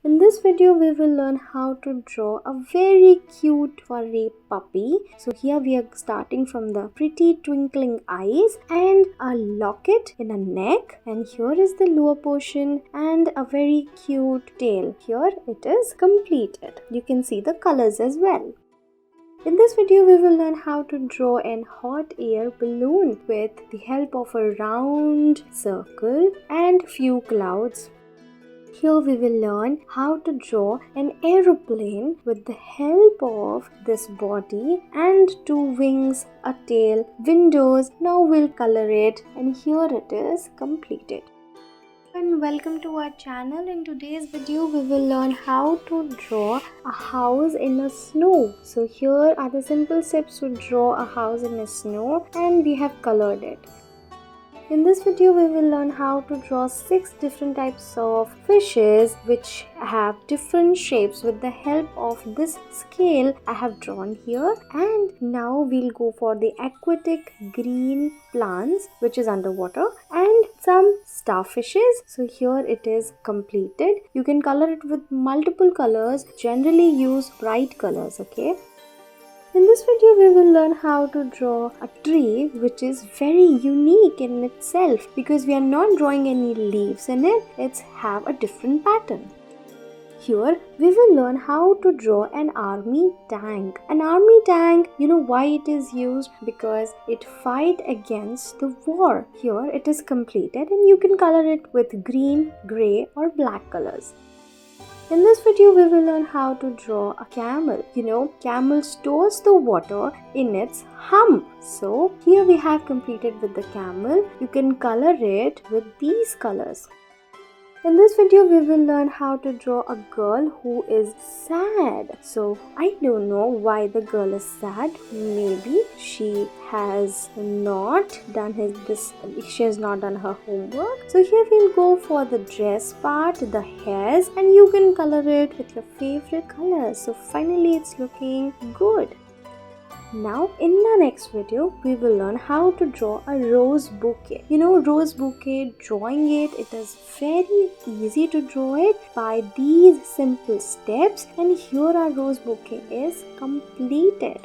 In this video, we will learn how to draw a very cute furry puppy. So here we are starting from the pretty twinkling eyes and a locket in a neck. And here is the lower portion and a very cute tail. Here it is completed. You can see the colors as well. In this video, we will learn how to draw an hot air balloon with the help of a round circle and few clouds. Here we will learn how to draw an aeroplane with the help of this body and two wings, a tail, windows. Now we'll color it and here it is completed. And welcome to our channel. In today's video we will learn how to draw a house in a snow. So here are the simple steps to draw a house in a snow and we have colored it. In this video, we will learn how to draw 6 different types of fishes which have different shapes with the help of this scale I have drawn here. And now we'll go for the aquatic green plants which is underwater and some starfishes. So here it is completed. You can color it with multiple colors. Generally use bright colors, okay? In this video, we will learn how to draw a tree which is very unique in itself because we are not drawing any leaves in it. Let's have a different pattern. Here, we will learn how to draw an army tank. An army tank, you know why it is used? Because it fight against the war. Here, it is completed and you can color it with green, grey or black colors. In this video, we will learn how to draw a camel. You know, camel stores the water in its hump. So, here we have completed with the camel. You can color it with these colors. In this video, we will learn how to draw a girl who is sad. So, I don't know why the girl is sad. Maybe she has not done her homework. So here we'll go for the dress part, the hairs, and you can color it with your favorite colors. So finally, it's looking good. Now in the next video, we will learn how to draw a rose bouquet. You know, rose bouquet, drawing it is very easy to draw it by these simple steps. And here our rose bouquet is completed.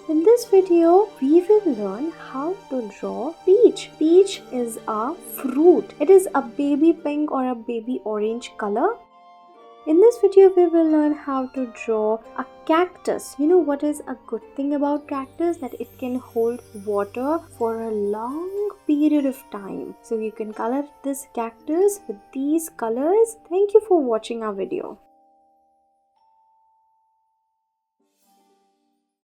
In this video, we will learn how to draw peach. Peach is a fruit. It is a baby pink or a baby orange color. In this video, we will learn how to draw a cactus. You know what is a good thing about cactus? That it can hold water for a long period of time. So you can color this cactus with these colors. Thank you for watching our video.